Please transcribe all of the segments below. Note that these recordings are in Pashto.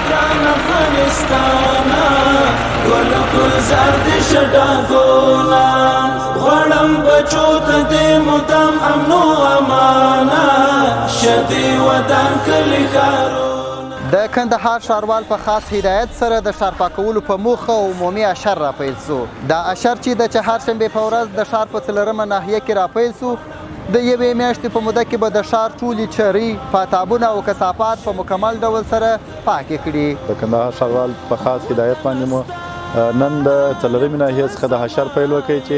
ګران افغانستانه ګل ګلزار دې شډاګونه غواړم بچو ته دې مدام امن و امانه شدې وطن کلي ښارونه. د کندهار ښاروال په خاص هدایت سره د ښار پاکولو په موخه عمومي اشر راپیل سو. دا اشر چې د چهارشنبې په ورځ د ښار په 4مه ناحیه کې راپیل سو، د یوې میاشتې په موده کې به د ښار ټولې چرۍ، پاتابونه او کثافات په مکمل ډول سره پاکې کړي. د کندهار ښاروال په خاص هدایت باندې مو نن د 4مې ناحیې څخه د حشر پیل وکړي چې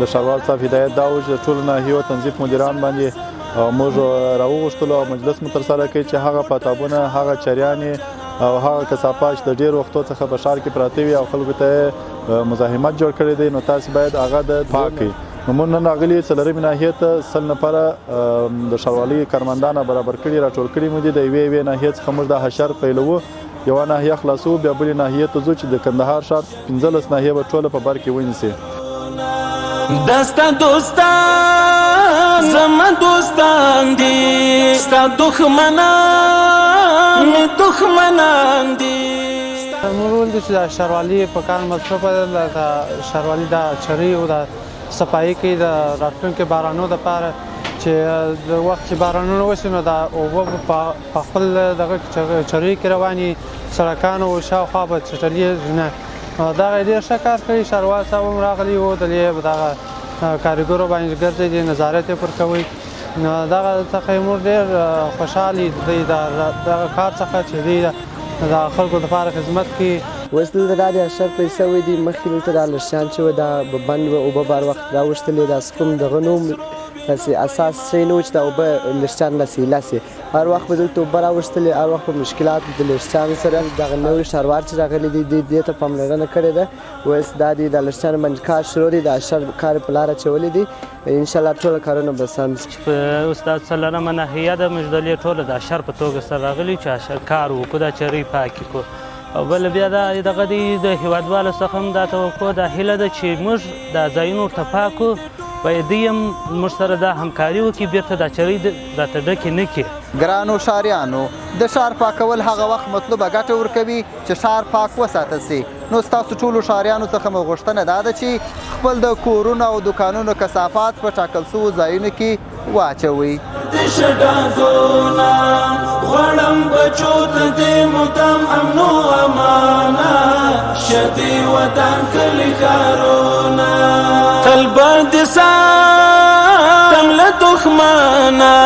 د ښاروال صاحب هدایت دا و چې د ټولو ناحیو تنظیف مدیران باندې موږ راوغوښتلو او مجلس مو ترسره کړي چې هغه پاتابونه، هغه چریانې او هغه کثافات چې د ډېرو وختو څخه په ښار کې پراته وي او خلکو ته مزاحمت جوړ کړی دی، نو تاسې باید هغه د پاک کړئ. نو موږ نن راغلي 4مې ناحیې ته 100 نفره د ښاروالۍ کارمندانه برابر کړي، راټول کړي مو دي. د یوې ناحیې څخه موږ د حشر پیلوو، یوه ناحیه خلاصو، بیا بلې ناحیې ته ځو چې د کندهار ښار 15 ناحیې به ټوله په بر کې ونیسي. دستا دوستان زما دوستان دي، ستا دښمنان مې دښمنان دي. موږ ولیدل چې د ښاروالي په کار مصرفه ده، د ښاروالي د چرۍ او د صفایي کوي د راتلونکي بارانونو دپاره چې د وخت چې بارانونه وشي نو د اوبه په خپل دغه چرۍ کې رواني سړکانو شاوخوا به چټلي نه. دغه ډېر ښه کار کوي. ښاروال صاحب هم راغلی و، دلې دغه کارګرو باندې ګرځي، د نظارت یې پر کوي. نو دغه څخه موږ ډېر خوشحال دی دغه کار څخه چې دی د خلکو لپاره خدمت کوي. اوس دلته دا د اشر پیل سوی دی. مخکې دلته دا لرشان چې و دا بند و اوبه بار وخت راوښتلې، داسې کوم دغه نوم داسې اساس شی نه و چې دا اوبه لرشان لاسې هر وخت به دلته اوبه راوښتلې، هر وخت په مشکلاتو د لرشانو سره. دغه نوي ښاروال چې راغلی دی دې ته پاملرنه کړې ده. اوس دا دی د لرشانو باندې کار شروع دی، د اشر کار په لاره اچولی دی. انشاءالله ټوله کارونه به سم شي. استاد 4مه ناحیه د مجدلې ټوله د اشر په توګه سره راغلي چې اشر کار وکړو، دا چرۍ پاکې کړو. او بل بیا دغه دی د هیوادوالو څخه هم دا توقع دا هیله ده چې موږ دا ځایونه ورته پاک کړو، باید دوی هم موږ سره دا همکاري وکړي، بیرته دا چرۍ راته ډکې نه کړي. ګرانو ښاریانو، د ښار پاکول هغه وخت مطلوبه ګټه ورکوي چې ښار پاک وساتل سي. نو ستاسو ټولو ښاریانو څخه مو غوښتنه دا ده چې خپل د کورونو او دوکانونو کثافات په ټاکل سوو ځایونو کې واچوئ. غواړم بچو ته دې مدام امن و امانه شدې وطن کلي ښارونه تل به دې ساتم له دښمنه